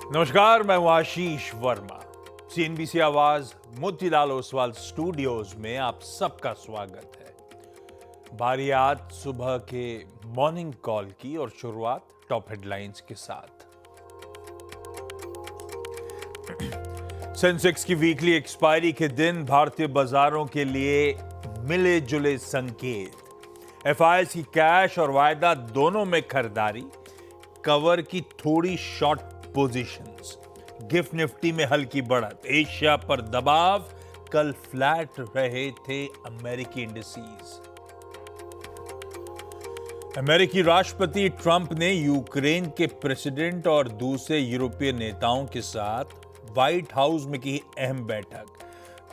नमस्कार, मैं हूं आशीष वर्मा। सीएनबीसी आवाज मोतीलाल ओसवाल स्टूडियोज में आप सबका स्वागत है। बारी आज सुबह के मॉर्निंग कॉल की और शुरुआत टॉप हेडलाइंस के साथ। सेंसेक्स की वीकली एक्सपायरी के दिन भारतीय बाजारों के लिए मिले जुले संकेत। एफआईएस की कैश और वायदा दोनों में खरीदारी, कवर की थोड़ी शॉर्ट पोजीशंस। गिफ्ट निफ्टी में हल्की बढ़त, एशिया पर दबाव, कल फ्लैट रहे थे अमेरिकी इंडिसेस। अमेरिकी राष्ट्रपति ट्रंप ने यूक्रेन के प्रेसिडेंट और दूसरे यूरोपीय नेताओं के साथ व्हाइट हाउस में की अहम बैठक।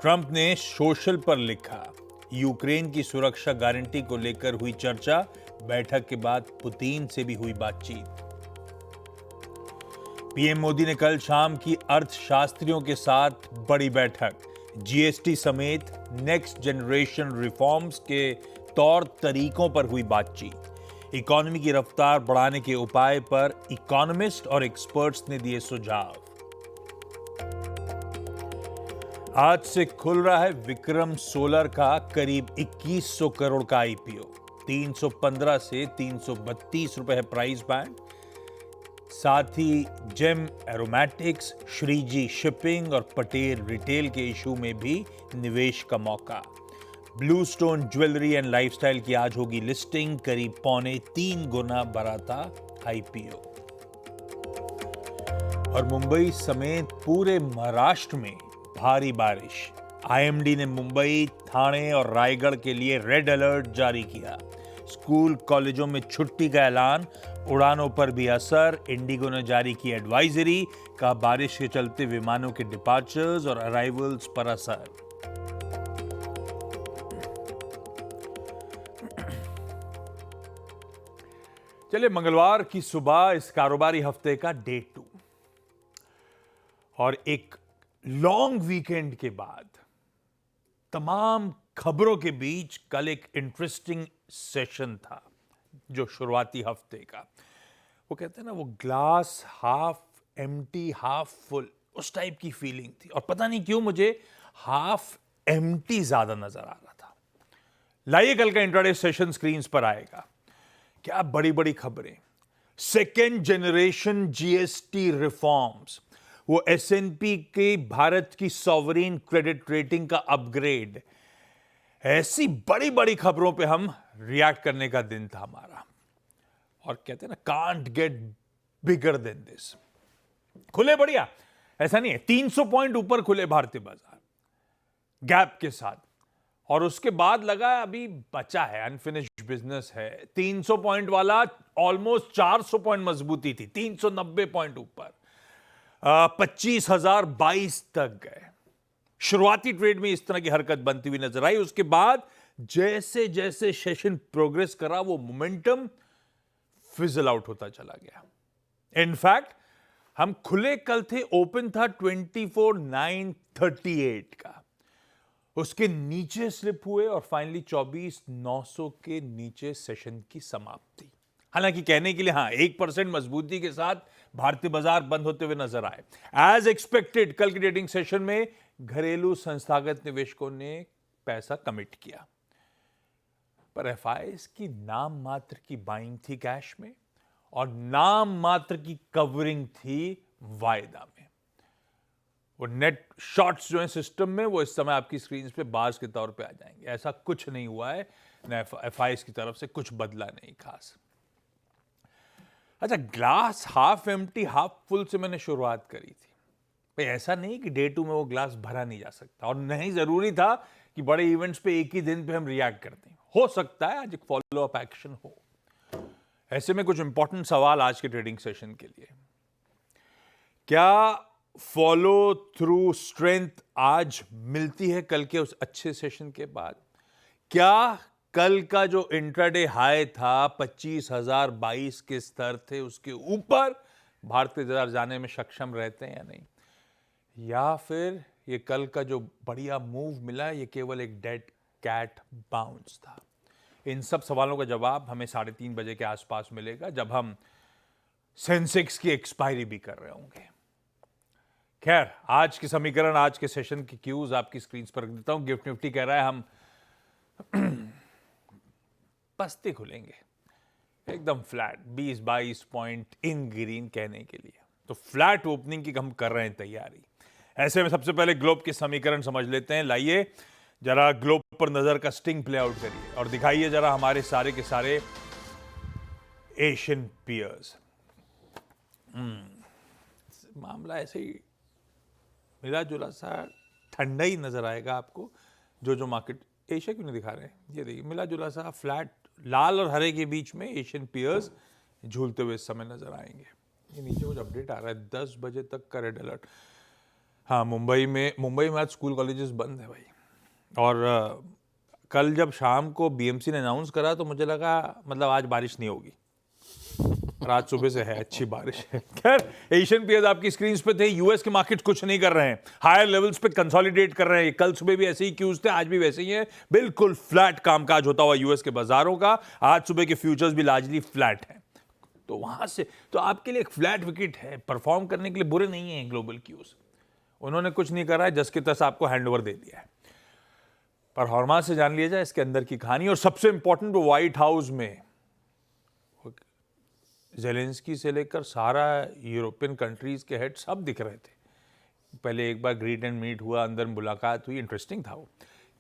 ट्रंप ने सोशल पर लिखा, यूक्रेन की सुरक्षा गारंटी को लेकर हुई चर्चा, बैठक के बाद पुतिन से भी हुई बातचीत। पीएम मोदी ने कल शाम की अर्थशास्त्रियों के साथ बड़ी बैठक, जीएसटी समेत नेक्स्ट जनरेशन रिफॉर्म्स के तौर तरीकों पर हुई बातचीत। इकोनॉमी की रफ्तार बढ़ाने के उपाय पर इकोनॉमिस्ट और एक्सपर्ट्स ने दिए सुझाव। आज से खुल रहा है विक्रम सोलर का करीब 2100 करोड़ का आईपीओ। 315 से 332 रुपए है प्राइस बैंड। साथ ही जेम एरोमैटिक्स, श्रीजी शिपिंग और पटेल रिटेल के इशू में भी निवेश का मौका। Blue stone jewellery and lifestyle की आज होगी लिस्टिंग, करीब 3.25 गुना बढ़ा था आईपीओ। और मुंबई समेत पूरे महाराष्ट्र में भारी बारिश। आईएमडी ने मुंबई, ठाणे और रायगढ़ के लिए रेड अलर्ट जारी किया। स्कूल कॉलेजों में छुट्टी का ऐलान, उड़ानों पर भी असर। इंडिगो ने जारी की एडवाइजरी, का बारिश के चलते विमानों के डिपार्चर्स और अराइवल्स पर असर। चलिए, मंगलवार की सुबह इस कारोबारी हफ्ते का डे 2 और एक लॉन्ग वीकेंड के बाद तमाम खबरों के बीच कल एक इंटरेस्टिंग सेशन था जो शुरुआती हफ्ते का। वो कहते हैं ना, वो glass half empty half full, उस टाइप की फीलिंग थी। और पता नहीं क्यों मुझे हाफ एम्प्टी ज्यादा नजर आ रहा था। लाइए, कल का इंट्राडे सेशन स्क्रीन्स पर आएगा। क्या बड़ी बड़ी खबरें। सेकेंड जनरेशन जीएसटी रिफॉर्म्स, वो एसएनपी के भारत की सॉवरेन क्रेडिट रेटिंग का अपग्रेड, ऐसी बड़ी बड़ी खबरों पे हम रिएक्ट करने का दिन था हमारा। और कहते हैं ना, can't get bigger than this. खुले बढ़िया, ऐसा नहीं है। 300 पॉइंट ऊपर खुले भारतीय बाजार गैप के साथ। और उसके बाद लगा अभी बचा है, अनफिनिश्ड बिजनेस है। 300 पॉइंट वाला ऑलमोस्ट 400 पॉइंट मजबूती थी, 390 पॉइंट ऊपर, 25,022 तक गए। शुरुआती ट्रेड में इस तरह की हरकत बनती हुई नजर आई। उसके बाद जैसे जैसे सेशन प्रोग्रेस करा, वो मोमेंटम फिजल आउट होता चला गया। इनफैक्ट हम खुले कल थे, ओपन था 24,938 का, उसके नीचे स्लिप हुए और फाइनली 24,900 के नीचे सेशन की समाप्ति। हालांकि कहने के लिए 1% मजबूती के साथ भारतीय बाजार बंद होते हुए नजर आए। एज एक्सपेक्टेड कल की ट्रेडिंग सेशन में घरेलू संस्थागत निवेशकों ने पैसा कमिट किया, पर एफआईएस की नाम मात्र की बाइंग थी कैश में, और नाम मात्र की कवरिंग थी वायदा में। वो नेट शॉर्ट्स जो है सिस्टम में, वो इस समय आपकी स्क्रीन पे बार्स के तौर पे आ जाएंगे। ऐसा कुछ नहीं हुआ है, न एफआईएस की तरफ से कुछ बदला नहीं खास। अच्छा, glass half empty half full से मैंने शुरुआत करी थी। भाई, ऐसा नहीं कि डे 2 में वो ग्लास भरा नहीं जा सकता, और नहीं जरूरी था कि बड़े इवेंट्स पे एक ही दिन पे हम रिएक्ट करते हैं। हो सकता है आज एक फॉलो अप एक्शन हो। ऐसे में कुछ इंपॉर्टेंट सवाल आज के ट्रेडिंग सेशन के लिए। क्या फॉलो थ्रू स्ट्रेंथ आज मिलती है कल के उस अच्छे सेशन के बाद? क्या कल का जो इंट्राडे हाई था 25,022 के स्तर थे, उसके ऊपर भारतीय बाजार जाने में सक्षम रहते हैं या नहीं? या फिर ये कल का जो बढ़िया मूव मिला, ये केवल एक डेड कैट बाउंस था? इन सब सवालों का जवाब हमें 3:30 बजे के आसपास मिलेगा, जब हम सेंसेक्स की एक्सपायरी भी कर रहे होंगे। खैर, आज के समीकरण, आज के सेशन की क्यूज आपकी स्क्रीन पर रख देता हूं। गिफ्ट निफ्टी कह रहा है हम पस्ते खुलेंगे एकदम फ्लैट 20-22 पॉइंट इन ग्रीन कहने के लिए, तो फ्लैट ओपनिंग की हम कर रहे हैं तैयारी। ऐसे में सबसे पहले ग्लोब के समीकरण समझ लेते हैं। लाइए जरा ग्लोब पर नजर का स्टिंग प्ले आउट करिए और दिखाइए जरा हमारे सारे के सारे एशियन पियर्स। मामला ऐसे ही मिला जुला सा ठंडा ही नजर आएगा आपको। जो मार्केट, एशिया क्यों नहीं दिखा रहे हैं, ये देखिए मिला जुला सा फ्लैट लाल और हरे के बीच में एशियन पियर्स झूलते हुए इस समय नजर आएंगे। ये नीचे कुछ अपडेट आ रहा है 10 बजे तक का रेड अलर्ट। हाँ, मुंबई में आज स्कूल कॉलेजेस बंद है भाई। और कल जब शाम को बीएमसी ने अनाउंस करा तो मुझे लगा मतलब आज बारिश नहीं होगी, रात सुबह से है अच्छी बारिश है। खैर, एशियन पियर्स आपकी स्क्रीन पे थे। यूएस के मार्केट कुछ नहीं कर रहे हैं, हायर लेवल्स पे कंसोलिडेट कर रहे हैं। कल सुबह भी ऐसे ही क्यूज थे, आज भी वैसे ही है। बिल्कुल फ्लैट कामकाज होता हुआ यूएस के बाजारों का। आज सुबह के फ्यूचर्स भी लार्जली फ्लैट हैं, तो वहां से तो आपके लिए एक फ्लैट विकेट है, परफॉर्म करने के लिए बुरे नहीं है ग्लोबल क्यूज। उन्होंने कुछ नहीं करा है, जस के तस आपको हैंडओवर दे दिया है। पर हॉर्मा से जान लिया जाए इसके अंदर की कहानी। और सबसे इंपॉर्टेंट, व्हाइट हाउस में जेलेंस्की से लेकर सारा यूरोपियन कंट्रीज के हेड सब दिख रहे थे। पहले एक बार ग्रीट एंड मीट हुआ, अंदर मुलाकात हुई, इंटरेस्टिंग था वो।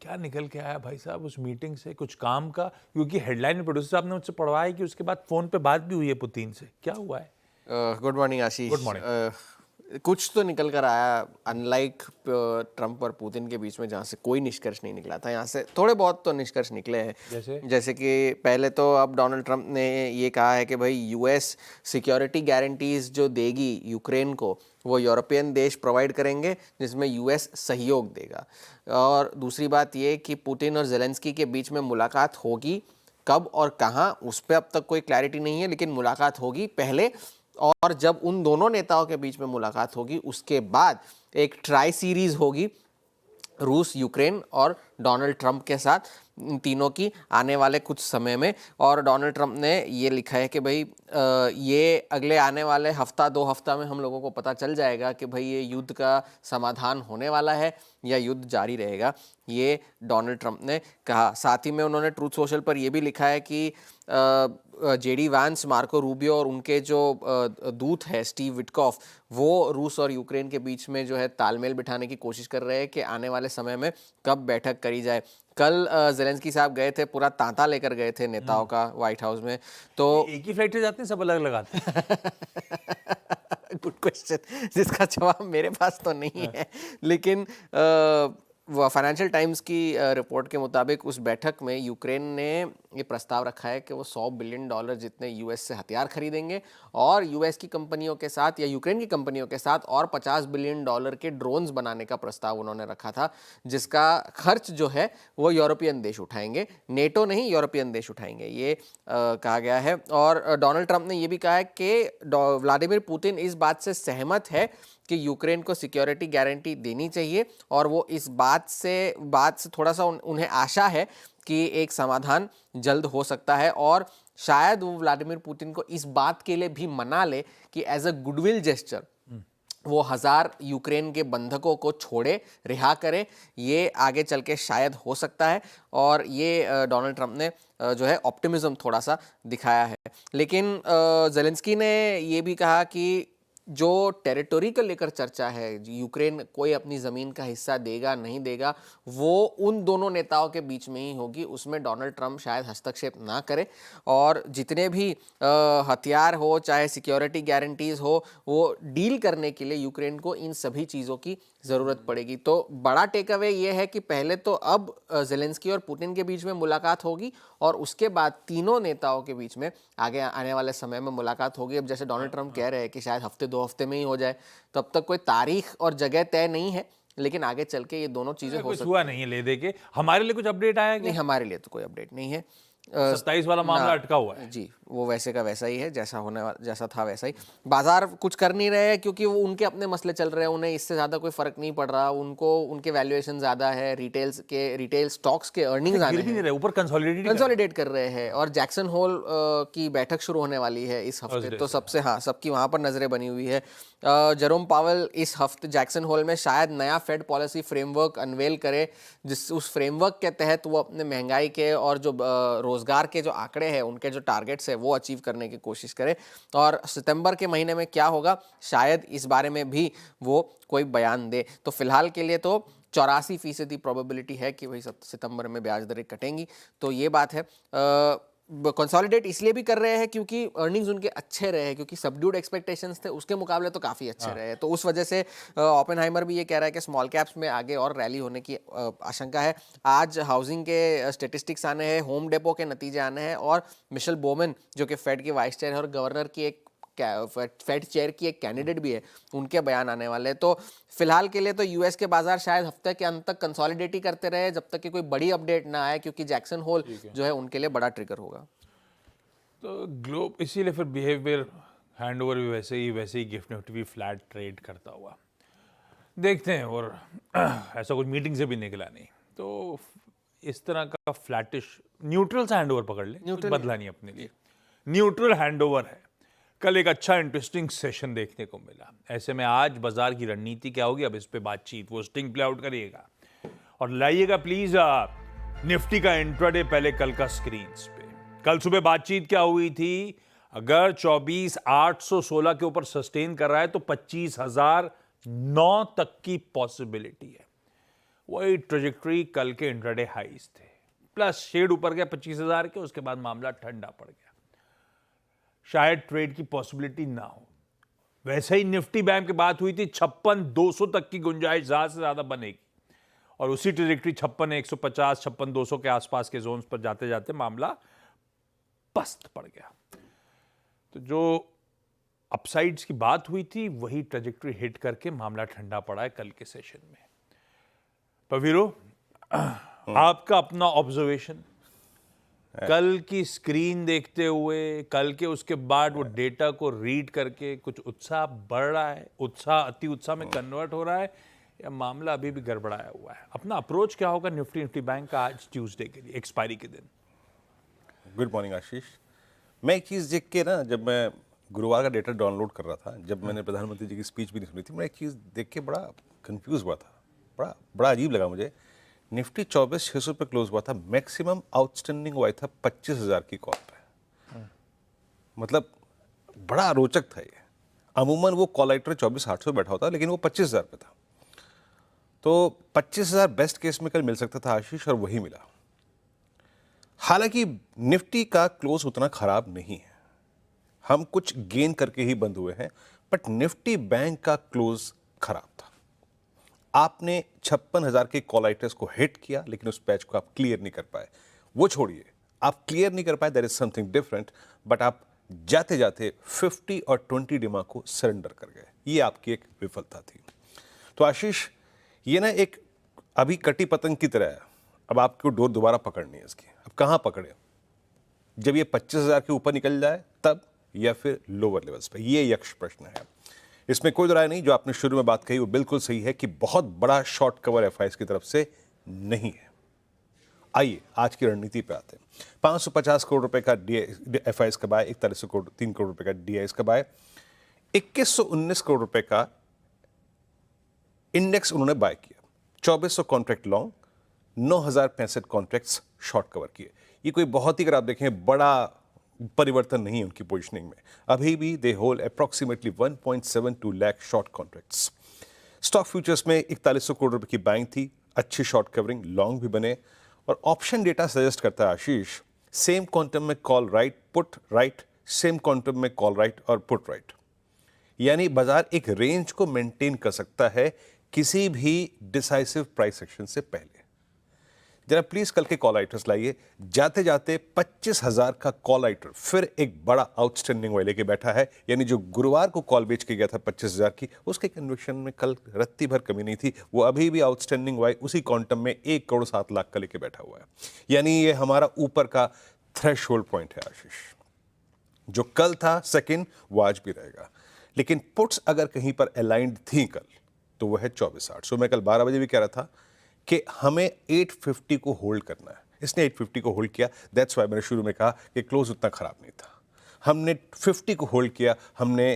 क्या निकल के आया भाई साहब उस मीटिंग से, कुछ काम का? क्योंकि हेडलाइन में प्रोड्यूसर साहब ने मुझसे पढ़वाया कि उसके बाद फोन पे बात भी हुई है पुतिन से। क्या हुआ है? Good morning Ashish. Good morning. कुछ तो निकल कर आया, अनलाइक ट्रंप और पुतिन के बीच में जहाँ से कोई निष्कर्ष नहीं निकला था, यहाँ से थोड़े बहुत तो निष्कर्ष निकले हैं। जैसे कि पहले तो अब डोनाल्ड ट्रंप ने ये कहा है कि भाई यूएस सिक्योरिटी गारंटीज जो देगी यूक्रेन को, वो यूरोपियन देश प्रोवाइड करेंगे, जिसमें यूएस सहयोग देगा। और दूसरी बात ये कि पुतिन और जेलेंस्की के बीच में मुलाकात होगी, कब और कहाँ उस पर अब तक कोई क्लैरिटी नहीं है, लेकिन मुलाकात होगी पहले। और जब उन दोनों नेताओं के बीच में मुलाकात होगी उसके बाद एक ट्राई सीरीज होगी रूस, यूक्रेन और डोनाल्ड ट्रंप के साथ, इन तीनों की आने वाले कुछ समय में। और डोनाल्ड ट्रंप ने ये लिखा है कि भाई ये अगले आने वाले हफ्ता 2 हफ्ता में हम लोगों को पता चल जाएगा कि भाई ये युद्ध का समाधान होने वाला है या युद्ध जारी रहेगा, ये डोनाल्ड ट्रंप ने कहा। साथ ही में उन्होंने ट्रूथ सोशल पर यह भी लिखा है कि जेडी वांस, मार्को रूबियो और उनके जो दूत है स्टीव विटकॉफ, वो रूस और यूक्रेन के बीच में जो है तालमेल बिठाने की कोशिश कर रहे हैं कि आने वाले समय में कब बैठक करी जाए। कल जेलेंस्की साहब गए थे, पूरा तांता लेकर गए थे नेताओं का व्हाइट हाउस में। तो एक ही फ्लाइट से जाते हैं, सब अलग अलग आते हैं? गुड क्वेश्चन, जिसका जवाब मेरे पास तो नहीं है, लेकिन फाइनेंशियल टाइम्स की रिपोर्ट के मुताबिक उस बैठक में यूक्रेन ने ये प्रस्ताव रखा है कि वो $100 बिलियन जितने यूएस से हथियार खरीदेंगे और यूएस की कंपनियों के साथ या यूक्रेन की कंपनियों के साथ और $50 बिलियन के ड्रोन्स बनाने का प्रस्ताव उन्होंने रखा था, जिसका खर्च जो है वो यूरोपियन देश उठाएंगे, नेटो नहीं, यूरोपियन देश उठाएंगे, ये कहा गया है। और डोनाल्ड ट्रंप ने ये भी कहा है कि व्लादिमीर पुतिन इस बात से सहमत है कि यूक्रेन को सिक्योरिटी गारंटी देनी चाहिए और वो इस बात से थोड़ा सा उन्हें आशा है कि एक समाधान जल्द हो सकता है। और शायद वो व्लादिमीर पुतिन को इस बात के लिए भी मना ले कि एज अ गुडविल जेस्चर वो 1000 यूक्रेन के बंधकों को छोड़े, रिहा करे, ये आगे चल के शायद हो सकता है। और ये डोनाल्ड ट्रंप ने जो है ऑप्टिमिज्म थोड़ा सा दिखाया है। लेकिन जेलेंस्की ने ये भी कहा कि जो टेरिटरी को लेकर चर्चा है, यूक्रेन कोई अपनी ज़मीन का हिस्सा देगा नहीं देगा, वो उन दोनों नेताओं के बीच में ही होगी, उसमें डोनाल्ड ट्रंप शायद हस्तक्षेप ना करे। और जितने भी हथियार हो, चाहे सिक्योरिटी गारंटीज़ हो, वो डील करने के लिए यूक्रेन को इन सभी चीज़ों की ज़रूरत पड़ेगी। तो बड़ा टेक अवे ये है कि पहले तो अब जेलेंस्की और पुतिन के बीच में मुलाकात होगी और उसके बाद तीनों नेताओं के बीच में आगे आने वाले समय में मुलाकात होगी। अब जैसे डोनाल्ड ट्रंप कह रहे हैं कि शायद हफ्ते 2 हफ्ते में ही हो जाए, तो अब तक कोई तारीख और जगह तय नहीं है, लेकिन आगे चल के ये दोनों चीज़ें हो सकती हुआ नहीं है ले दे के। हमारे लिए कुछ अपडेट आया? नहीं, हमारे लिए तो कोई अपडेट नहीं है। 27 वाला मामला अटका हुआ है जी। वो वैसे का वैसा ही है, जैसा था वैसा ही। बाजार कुछ कर नहीं रहे हैं क्योंकि वो उनके अपने मसले चल रहे हैं, उन्हें इससे ज़्यादा कोई फर्क नहीं पड़ रहा। उनको उनके वैल्यूएशन ज़्यादा है, रिटेल स्टॉक्स के अर्निंग्स आने गिर भी नहीं रहे, ऊपर कंसोलिडेट कर रहे हैं। और जैक्सन होल की बैठक शुरू होने वाली है इस हफ्ते, तो सबकी वहाँ पर नज़रें बनी हुई है। जेरोम पावेल इस हफ्ते जैक्सन होल में शायद नया फेड पॉलिसी फ्रेमवर्क अनवेल करे, उस फ्रेमवर्क के तहत वो अपने महंगाई के और जो रोजगार के जो आंकड़े हैं, उनके जो टारगेट्स है, वो अचीव करने की कोशिश करे। और सितंबर के महीने में क्या होगा, शायद इस बारे में भी वो कोई बयान दे। तो फिलहाल के लिए तो 84% प्रोबेबिलिटी है कि वही सितंबर में ब्याज दरें कटेंगी। तो ये बात है। कंसोलिडेट इसलिए भी कर रहे हैं क्योंकि अर्निंग्स उनके अच्छे रहे, क्योंकि सबड्यूड एक्सपेक्टेशंस थे, उसके मुकाबले तो काफ़ी अच्छे रहे। तो उस वजह से ओपेनहाइमर भी ये कह रहा है कि स्मॉल कैप्स में आगे और रैली होने की आशंका है। आज हाउसिंग के स्टेटिस्टिक्स आने हैं, होम डेपो के नतीजे आने हैं, और मिशेल बोमन जो कि फेड के वाइस चेयर है और गवर्नर की फेड चेयर की एक कैंडिडेट भी है, उनके बयान आने वाले हैं। तो फिलहाल के लिए तो यूएस के बाजार शायद हफ्ते के अंत तक कंसोलिडेट ही करते रहे जब तक कि कोई बड़ी अपडेट ना आए, क्योंकि जैक्सन होल जो है उनके लिए बड़ा ट्रिगर होगा। तो ग्लोब इसीलिए फिर बिहेवियर हैंडओवर भी वैसे ही गिफ्ट निफ्टी भी फ्लैट ट्रेड करता हुआ देखते हैं। और ऐसा कुछ मीटिंग से भी निकला नहीं, तो इस तरह का फ्लैटिश न्यूट्रल सा हैंडओवर पकड़ ले, कुछ बदला नहीं अपने लिए, न्यूट्रल हैंडओवर है। कल एक अच्छा इंटरेस्टिंग सेशन देखने को मिला। ऐसे में आज बाजार की रणनीति क्या होगी, अब इस पे बातचीत वो स्टिंग प्ले आउट करिएगा और लाइएगा प्लीज निफ्टी का इंट्राडे पहले कल का स्क्रीन्स पे। कल सुबह बातचीत क्या हुई थी, अगर 24,816 के ऊपर सस्टेन कर रहा है तो 25,009 तक की पॉसिबिलिटी है। वही ट्रेजेक्टरी कल के इंट्राडे हाईज थे, प्लस शेड ऊपर गया 25,000 के, उसके बाद मामला ठंडा पड़ गया। शायद ट्रेड की पॉसिबिलिटी ना हो। वैसे ही निफ्टी बैंक की बात हुई थी, 56,200 तक की गुंजाइश ज्यादा से ज्यादा बनेगी, और उसी ट्रेजेक्टरी 56,150 56,200 के आसपास के जोन्स पर जाते जाते मामला पस्त पड़ गया। तो जो अपसाइड्स की बात हुई थी वही ट्रेजेक्टरी हिट करके मामला ठंडा पड़ा है कल के सेशन में। पवीरो, आपका अपना ऑब्जर्वेशन कल की स्क्रीन देखते हुए, कल के उसके बाद वो डेटा को रीड करके कुछ उत्साह बढ़ रहा है, उत्साह अति उत्साह में कन्वर्ट हो रहा है, या मामला अभी भी गड़बड़ाया हुआ है? अपना अप्रोच क्या होगा निफ्टी बैंक का आज ट्यूसडे के लिए, एक्सपायरी के दिन? गुड मॉर्निंग आशीष। मैं एक चीज़ देख के ना, जब मैं गुरुवार का डेटा डाउनलोड कर रहा था, जब मैंने प्रधानमंत्री जी की स्पीच भी नहीं सुनी थी, मैं एक चीज़ देख के बड़ा कंफ्यूज हुआ था, बड़ा अजीब लगा मुझे। निफ्टी 24,600 पे क्लोज हुआ था, मैक्सिमम आउटस्टैंडिंग हुआ था 25,000 की कॉल पे। मतलब बड़ा रोचक था ये। अमूमन वो कॉल राइटर 24,800 बैठा होता, लेकिन वो 25,000 पे था। तो 25,000 बेस्ट केस में कल मिल सकता था आशीष, और वही मिला। हालांकि निफ्टी का क्लोज उतना खराब नहीं है, हम कुछ गेन करके ही बंद हुए हैं, बट निफ्टी बैंक का क्लोज खराब था। आपने 56,000 के कॉल राइटर्स को हिट किया, लेकिन उस पैच को आप क्लियर नहीं कर पाए। वो छोड़िए, आप क्लियर नहीं कर पाए, that is something different, but आप जाते जाते 50 और 20 डिमा को सरेंडर कर गए। ये आपकी एक विफलता थी। तो आशीष, ये ना एक अभी कटी पतंग की तरह है। अब आपको डोर दोबारा पकड़नी है इसकी। अब कहाँ पकड़े? जब ये 25,000 के ऊपर निकल जाए तब, या फिर लोअर लेवल्स पे? ये यक्ष प्रश्न है। इसमें कोई राय नहीं, जो आपने शुरू में बात कही वो बिल्कुल सही है कि बहुत बड़ा शॉर्ट कवर एफआईएस की तरफ से नहीं है। आइए आज की रणनीति पे आते हैं। 550 करोड़ रुपए का एफआईएस का बाय, 3 करोड़ रुपए का डीआईएस का बाय, 2119 करोड़ रुपए का इंडेक्स उन्होंने बाय किया, 2400 contract long, 9,065 contracts short cover किए। ये कोई बहुत ही, अगर आप देखें, बड़ा परिवर्तन नहीं है उनकी पोजीशनिंग में। अभी भी they hold approximately 1.72 lakh short contracts. Stock futures में 4100 करोड़ रुपए की बाइंग थी, अच्छी शॉर्ट कवरिंग, लॉन्ग भी बने। और ऑप्शन डेटा सजेस्ट करता है आशीष, सेम क्वांटम में call right, put right, same quantum में कॉल राइट और पुट राइट। यानी बाजार एक रेंज को मेंटेन कर सकता है किसी भी डिसाइसिव प्राइस एक्शन से पहले। जरा प्लीज कल के कॉल राइटर्स लाइए। जाते जाते 25,000 का कॉल राइटर फिर एक बड़ा आउटस्टैंडिंग वाले के बैठा है। यानी जो गुरुवार को कॉल बेच के गया था 25,000 की, उसके कन्विक्शन में कल रत्ती भर कमी नहीं थी। वो अभी भी आउटस्टैंडिंग वाई उसी क्वांटम में 1,07,00,000 का लेके बैठा हुआ है। यानी ये हमारा ऊपर का थ्रेशोल्ड पॉइंट है आशीष। जो कल था सेकंड वो आज भी रहेगा, लेकिन पुट्स अगर कहीं पर अलाइंड थी कल तो वो है 24.8। सो मैं कल 12 बजे भी कह रहा था कि हमें 850 को होल्ड करना है। इसने 850 को होल्ड किया, दैट्स वाई मैंने शुरू में कहा कि क्लोज उतना खराब नहीं था। हमने 50 को होल्ड किया, हमने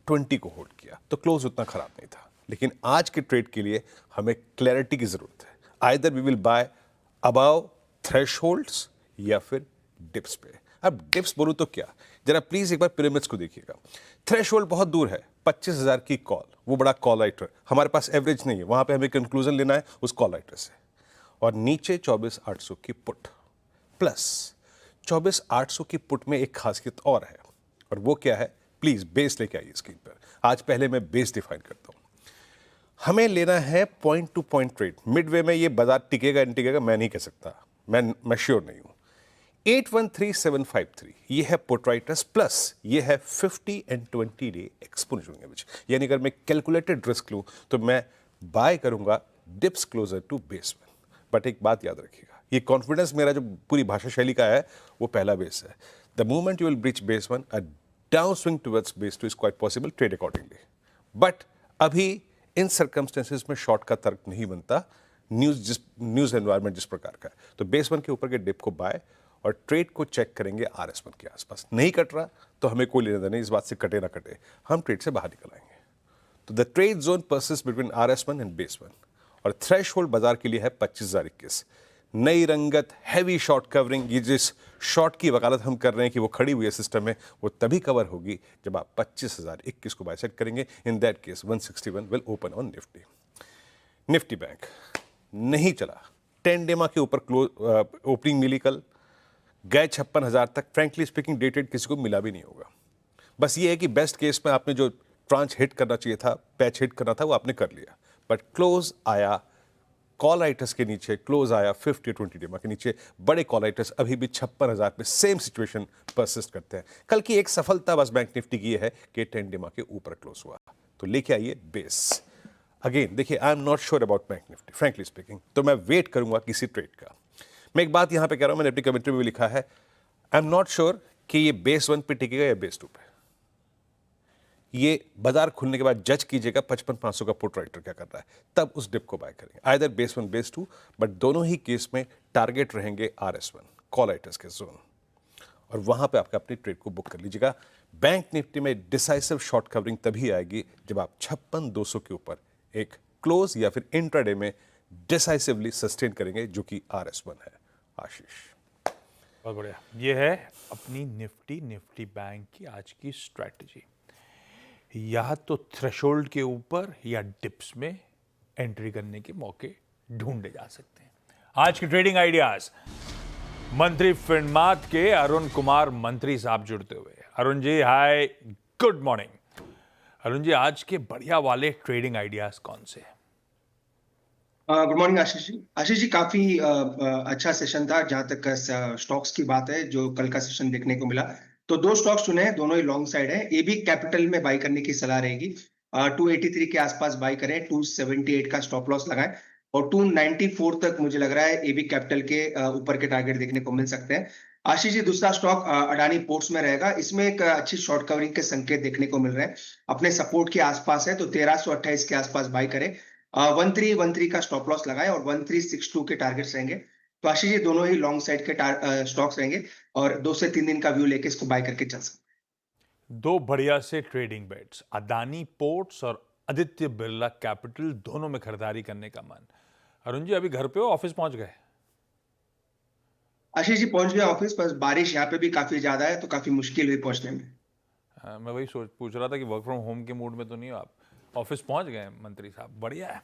20 को होल्ड किया, तो क्लोज उतना खराब नहीं था। लेकिन आज के ट्रेड के लिए हमें क्लैरिटी की जरूरत है। Either we will buy above thresholds या फिर डिप्स पे। अब डिप्स बोलूं तो क्या, जरा प्लीज एक बार पिरामिड्स को देखिएगा। थ्रेशहोल्ड बहुत दूर है, 25,000 की कॉल, वो बड़ा कॉल राइटर, हमारे पास एवरेज नहीं है, वहां पे हमें कंक्लूजन लेना है उस कॉल राइटर से। और नीचे 24,800 की पुट, प्लस 24,800 की पुट में एक खासियत और है, और वो क्या है, प्लीज बेस लेके आइए स्क्रीन पर। आज पहले मैं बेस डिफाइन करता हूं। हमें लेना है point two point trade. Midway में ये बाजार टिकेगा नहीं टिकेगा मैं नहीं कह सकता, मैं श्योर नहीं हूं। 813753 ये है पुट राइटर्स, प्लस ये है 50 एंड 20 डे एक्सपोनेंशियल एवरेज। यानी अगर मैं कैलकुलेटेड रिस्क लूं तो मैं बाय करूंगा dips closer to base one. But एक बात याद रखिएगा, ये कॉन्फिडेंस मेरा जो पूरी भाषा शैली का है वो पहला बेस है। The moment you will breach base one, a down swing towards base two is quite possible, trade accordingly. But अभी इन सर्कमस्टेंसेस में शॉर्ट का तर्क नहीं बनता, न्यूज एनवायरमेंट जिस प्रकार का है। तो बेस वन के ऊपर के डिप को बाय और ट्रेड को चेक करेंगे RS1 के आसपास। नहीं कट रहा तो हमें कोई लेना देना नहीं, इस बात से कटे ना कटे, हम ट्रेड से बाहर निकल आएंगे। तो the trade zone persist between RS1 and base one, और थ्रेशहोल्ड बाजार के लिए है 25,021। नई रंगत, हैवी शॉर्ट कवरिंग, ये जिस शॉर्ट की वकालत हम कर रहे हैं कि वो खड़ी हुई है सिस्टम में, वो तभी कवर होगी जब आप 25,021 को बाय सेट करेंगे। In that case 161 will open on Nifty. Nifty bank नहीं चला, 10 डेमा के ऊपर ओपनिंग मिली कल, गए 56,000 तक। फ्रैंकली स्पीकिंग डे ट्रेड किसी को मिला भी नहीं होगा। बस ये है कि बेस्ट केस में आपने जो ट्रांच हिट करना चाहिए था, पैच हिट करना था, वो आपने कर लिया। बट क्लोज आया कॉल राइटर्स के नीचे, क्लोज आया 50-20 डेमा के नीचे। बड़े कॉल राइटर्स अभी भी 56,000 पे सेम सिचुएशन परसिस्ट करते हैं। कल की एक सफलता बस बैंक निफ्टी की है कि 10 डेमा के ऊपर क्लोज हुआ। तो लेके आइए बेस। अगेन देखिए, I am not sure about bank Nifty frankly speaking, तो मैं वेट करूंगा किसी ट्रेड का। मैं एक बात यहां पे कह रहा हूं, मैंने अपनी कमेंट्री में भी लिखा है, आई एम नॉट श्योर कि ये बेस वन पे टिकेगा या बेस टू पे। ये बाजार खुलने के बाद जज कीजिएगा 55,500 का पुट राइटर क्या कर रहा है, तब उस डिप को बाय करेंगे। Either base one base two, but दोनों ही केस में टारगेट रहेंगे RS1 कॉल राइटर्स के जोन, और वहां पे आपका अपनी ट्रेड को बुक कर लीजिएगा। बैंक निफ्टी में डिसाइसिव शॉर्ट कवरिंग तभी आएगी जब आप 56,200 के ऊपर एक क्लोज या फिर इंट्राडे में डिसाइसिवली सस्टेन करेंगे, जो कि RS1 है। आशीष, बहुत बढ़िया। ये है अपनी निफ्टी बैंक की आज की स्ट्रैटेजी। या तो थ्रेशोल्ड के ऊपर या डिप्स में एंट्री करने के मौके ढूंढे जा सकते हैं। आज के ट्रेडिंग आइडियाज, मंत्री फिनमात के अरुण कुमार मंत्री साहब जुड़ते हुए। अरुण जी हाय, गुड मॉर्निंग। अरुण जी, आज के बढ़िया वाले ट्रेडिंग आइडियाज कौन से हैं? Good morning Ashish ji. आशीष जी, काफी अच्छा सेशन था जहां तक स्टॉक्स की बात है। जो कल का सेशन देखने को मिला, तो दो स्टॉक्स चुने हैं, दोनों ही लॉन्ग साइड है। एबी कैपिटल में बाई करने की सलाह रहेगी। 283 के आसपास बाई करें, 278 का स्टॉप लॉस लगाएं, और 294 तक मुझे लग रहा है एबी कैपिटल के ऊपर के टारगेट देखने को मिल सकते हैं। आशीष जी, दूसरा स्टॉक अडानी पोर्ट्स में रहेगा। इसमें एक अच्छी शॉर्ट कवरिंग के संकेत देखने को मिल रहे हैं, अपने सपोर्ट के आसपास है, तो 1328 के आसपास बाई करें। 1313 का स्टॉप लॉस लगाएं और 1362 के टारगेट्स रहेंगे। तो आशीष जी, दोनों ही लॉन्ग साइड के स्टॉक्स रहेंगे, और 2 से 3 दिन का व्यू लेके इसको बाय करके चल सकते। दो बढ़िया से ट्रेडिंग बेट्स, अदानी पोर्ट्स और आदित्य बिरला कैपिटल, दोनों में खरीदारी करने का मन। अरुण जी, अभी घर पे हो, ऑफिस पहुंच गए? आशीष जी, पहुंच गया ऑफिस, बस बारिश यहाँ पे भी काफी ज्यादा है, तो काफी मुश्किल हुई पहुंचने में। मैं वही पूछ रहा था कि वर्क फ्रॉम होम के मूड में तो नहीं हो आप। ऑफिस पहुंच गए मंत्री साहब, बढ़िया है।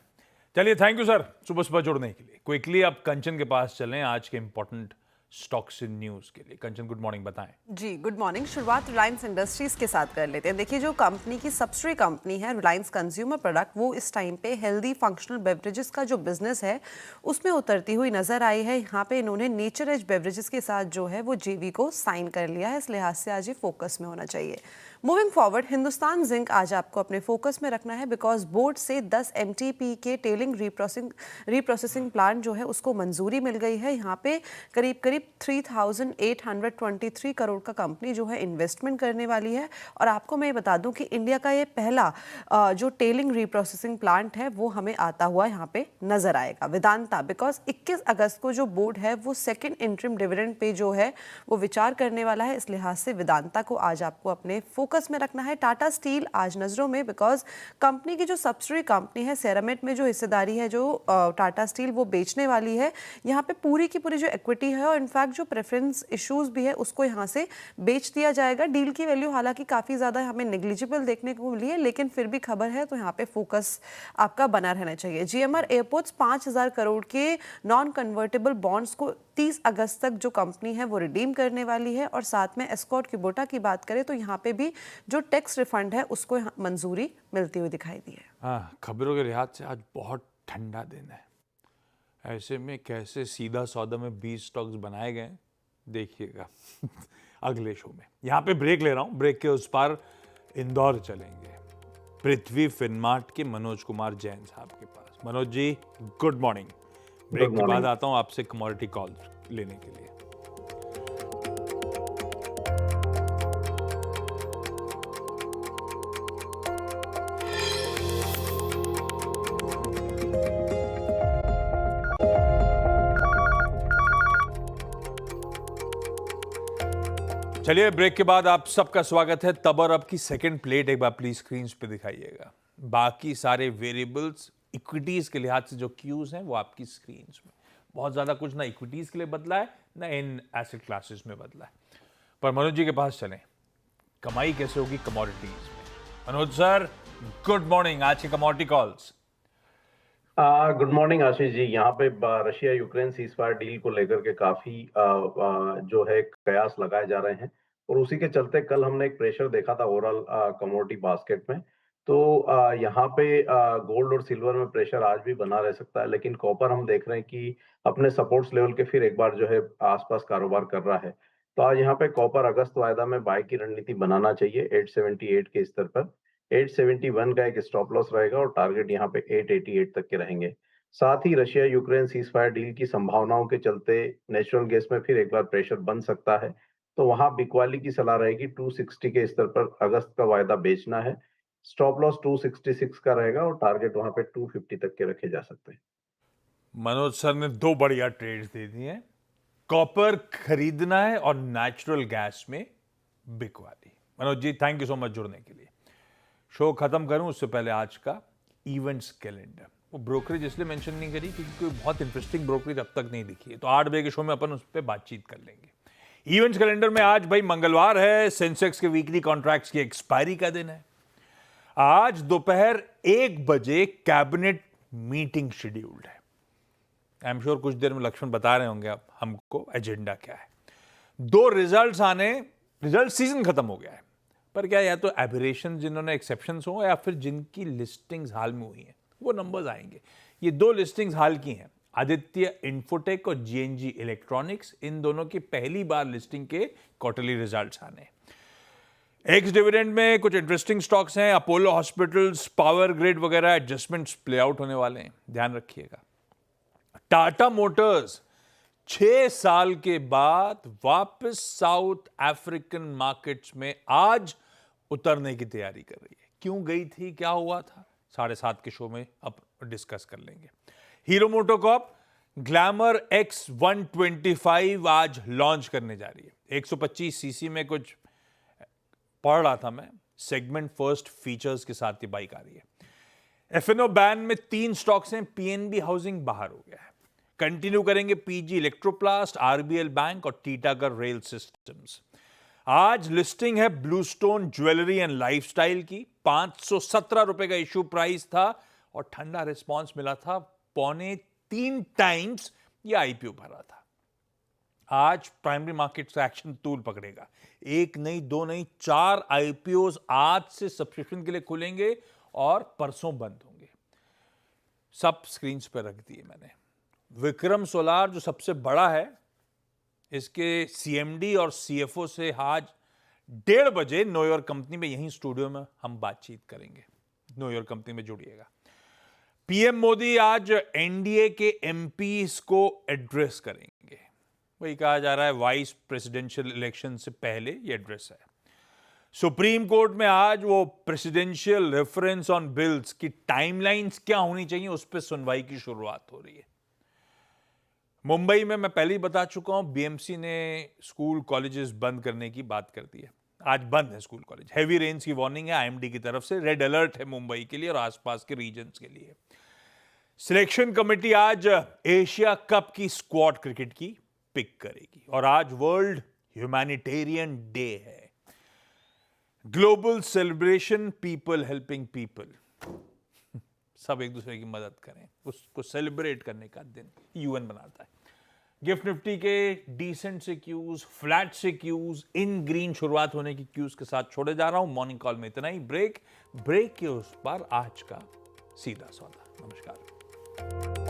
चलिए, थैंक यू सर सुबह सुबह जुड़ने के लिए। क्विकली अब कंचन के पास चलें आज के इंपॉर्टेंट स्टॉक्स न्यूज के लिए। कंचन, गुड मॉर्निंग, बताएं। जी गुड मॉर्निंग। शुरुआत रिलायंस इंडस्ट्रीज के साथ कर लेते हैं। देखिए, जो कंपनी की सबसिडरी कंपनी है रिलायंस कंज्यूमर प्रोडक्ट, वो इस टाइम पे हेल्दी फंक्शनल बेवरेजेस का जो बिजनेस है उसमें उतरती हुई नजर आई है। यहाँ पे इन्होंने नेचर एज बेवरेजेस के साथ जो है वो जेवी को साइन कर लिया है, इस लिहाज से आज ये फोकस में होना चाहिए। मूविंग फॉरवर्ड, हिंदुस्तान जिंक आज आपको अपने फोकस में रखना है बिकॉज बोर्ड से 10 MTP के टेलिंग रीप्रोसेसिंग प्लांट जो है उसको मंजूरी मिल गई है। यहाँ पे करीब करीब 3,823 करोड़ का कंपनी जो है इन्वेस्टमेंट करने वाली है। और आपको मैं बता दूं कि इंडिया का ये पहला जो टेलिंग रीप्रोसेसिंग प्लांट है वो हमें आता हुआ यहाँ पे नजर आएगा। वेदांता, बिकॉज 21 अगस्त को जो बोर्ड है वो सेकेंड इंटरिम डिविडेंड पे जो है वो विचार करने वाला है, इस लिहाज से वेदांता को आज आपको अपने फोकस में रखना है। टाटा स्टील आज नजरों में बिकॉज कंपनी की जो सब्सिडरी कंपनी है सेरामिट में जो हिस्सेदारी है जो टाटा स्टील वो बेचने वाली है। यहाँ पे पूरी की पूरी जो इक्विटी है और इनफैक्ट जो प्रेफरेंस इश्यूज भी है उसको यहाँ से बेच दिया जाएगा। डील की वैल्यू हालांकि काफी ज्यादा हमें नेग्लिजिबल देखने को मिली है, लेकिन फिर भी खबर है तो यहाँ पे फोकस आपका बना रहना चाहिए। GMR एयरपोर्ट्स 5,000 करोड़ के नॉन कन्वर्टेबल बॉन्ड्स को 30 अगस्त तक जो कंपनी है वो रिडीम करने वाली है। और साथ में एस्कॉर्ट क्यूबोटा की बात करें तो यहाँ पे भी जो टैक्स रिफंड है उसको मंजूरी मिलती हुई दिखाई दी है। हाँ, खबरों के लिहाज से आज बहुत ठंडा दिन है। ऐसे में कैसे सीधा सौदा में 20 स्टॉक्स बनाए गए देखिएगा अगले शो में। यहाँ पे ब्रेक ले रहा हूँ, ब्रेक के उस पार इंदौर चलेंगे पृथ्वी फिनमार्ट के मनोज कुमार जैन साहब के पास। Manoj ji, good morning. Break के बाद आता हूँ आपसे कमोडिटी कॉल लेने के लिए। चलिए, ब्रेक के बाद आप सबका स्वागत है। तब और अब की सेकंड प्लेट एक बार प्लीज स्क्रीन पे दिखाइएगा। बाकी सारे वेरिएबल्स इक्विटीज के लिहाज से जो क्यूज हैं वो आपकी स्क्रीन में। बहुत ज्यादा कुछ ना इक्विटीज के लिए बदला है ना इन एसेट क्लासेस में बदला है। पर मनोज जी के पास चलें, कमाई कैसे होगी कमोडिटीज में। Manoj sir, good morning. आज के commodity calls. Good morning Ashish ji. यहाँ पे रशिया यूक्रेन सीजफायर डील को लेकर के काफी जो है कयास लगाए जा रहे हैं और उसी के चलते कल हमने एक प्रेशर देखा था ओवरऑल कमोडिटी बास्केट में। तो यहाँ पे गोल्ड और सिल्वर में प्रेशर आज भी बना रह सकता है, लेकिन कॉपर हम देख रहे हैं कि अपने सपोर्ट्स लेवल के फिर एक बार जो है आसपास कारोबार कर रहा है। तो आज यहाँ पे कॉपर अगस्त वायदा में बाय की रणनीति बनाना चाहिए 878 के स्तर पर। 871 का एक स्टॉप लॉस रहेगा और टारगेट यहाँ पे 888 तक के रहेंगे। साथ ही रशिया यूक्रेन सीजफायर डील की संभावनाओं के चलते नेचुरल गैस में फिर एक बार प्रेशर बन सकता है, तो वहां बिकवाली की सलाह रहेगी 260 के स्तर पर अगस्त का वायदा बेचना है। स्टॉप लॉस 266 का रहेगा और टारगेट वहां पे 250 तक के रखे जा सकते हैं। मनोज सर ने दो बढ़िया ट्रेड्स दे दिए हैं, कॉपर खरीदना है और नेचुरल गैस में बिकवाली। Manoj ji, thank you so much जुड़ने के लिए। शो खत्म करूं उससे पहले आज का इवेंट्स कैलेंडर। वो ब्रोकरेज इसलिए मेंशन नहीं करी क्योंकि कोई बहुत इंटरेस्टिंग ब्रोकरेज अब तक नहीं दिखी है, तो 8 बजे के शो में अपन उस पर बातचीत कर लेंगे। इवेंट्स कैलेंडर में आज भाई मंगलवार है, सेंसेक्स के वीकली कॉन्ट्रैक्ट्स की एक्सपायरी का दिन है। आज दोपहर 1 बजे कैबिनेट मीटिंग शेड्यूल्ड है। आई एम श्योर कुछ देर में लक्ष्मण बता रहे होंगे आप हमको एजेंडा क्या है। 2 रिजल्ट सीजन खत्म हो गया है, पर क्या या तो एबरेशन जिन्होंने एक्सेप्शंस हो या फिर जिनकी लिस्टिंग्स हाल में हुई हैं वो नंबर्स आएंगे। ये 2 लिस्टिंग्स हाल की हैं, आदित्य इन्फोटेक और GNG इलेक्ट्रॉनिक्स। इन दोनों की पहली बार लिस्टिंग के क्वार्टरली रिजल्ट्स आने। एक्स डिविडेंड में कुछ इंटरेस्टिंग स्टॉक्स हैं, अपोलो हॉस्पिटल्स, पावर ग्रिड वगैरह एडजस्टमेंट्स प्ले आउट होने वाले हैं, ध्यान रखिएगा। टाटा मोटर्स 6 साल के बाद वापस साउथ अफ्रीकन मार्केट्स में आज उतरने की तैयारी कर रही है। क्यों गई थी, क्या हुआ था, 7:30 के शो में अब डिस्कस कर लेंगे। हीरो मोटोकॉर्प ग्लैमर X125 आज लॉन्च करने जा रही है। 125 सीसी में कुछ पढ़ रहा था मैं, सेगमेंट फर्स्ट फीचर्स के साथ ये बाइक आ रही है। F&O बैन में 3 स्टॉक्स हैं, PNB हाउसिंग बाहर हो गया है। कंटिन्यू करेंगे PG इलेक्ट्रोप्लास्ट, RBL बैंक और टीटागढ़ रेल सिस्टम्स। आज लिस्टिंग है ब्लूस्टोन ज्वेलरी एंड लाइफस्टाइल की। 517 रुपए का इश्यू प्राइस था और ठंडा रिस्पांस मिला था, 2.25 टाइम्स ये IPO भरा था। आज प्राइमरी मार्केट से एक्शन तूल पकड़ेगा। 1 नहीं, 2 नहीं, 4 IPOs आज से सब्सक्रिप्शन के लिए खुलेंगे और परसों बंद होंगे। सब स्क्रीन पर रख दिए मैंने। विक्रम सोलार जो सबसे बड़ा है, इसके CMD और CFO से आज 1:30 बजे नो योर कंपनी में यहीं स्टूडियो में हम बातचीत करेंगे। नो योर कंपनी में जुड़िएगा। पीएम मोदी आज एनडीए के एमपीज को एड्रेस करेंगे। वही कहा जा रहा है वाइस प्रेसिडेंशियल इलेक्शन से पहले ये एड्रेस है। सुप्रीम कोर्ट में आज वो प्रेसिडेंशियल रेफरेंस ऑन बिल्स की टाइमलाइंस क्या होनी चाहिए उस पर सुनवाई की शुरुआत हो रही है। मुंबई में मैं पहले ही बता चुका हूं, बीएमसी ने स्कूल कॉलेजेस बंद करने की बात कर दी है। आज बंद है स्कूल कॉलेज। हैवी रेन्स की वार्निंग है आईएमडी की तरफ से। रेड अलर्ट है मुंबई के लिए और आसपास के रीजन्स के लिए। सिलेक्शन कमेटी आज एशिया कप की स्क्वाड क्रिकेट की पिक करेगी। और आज वर्ल्ड ह्यूमैनिटेरियन डे है। Global celebration, people helping people. सब एक दूसरे की मदद करें, उसको सेलिब्रेट करने का दिन यूएन बनाता है। गिफ्ट निफ्टी के डिसेंट से क्यूज, फ्लैट से क्यूज, इन ग्रीन शुरुआत होने की क्यूज के साथ छोड़े जा रहा हूं। मॉर्निंग कॉल में इतना ही। ब्रेक के उस पर आज का सीधा सौदा। नमस्कार।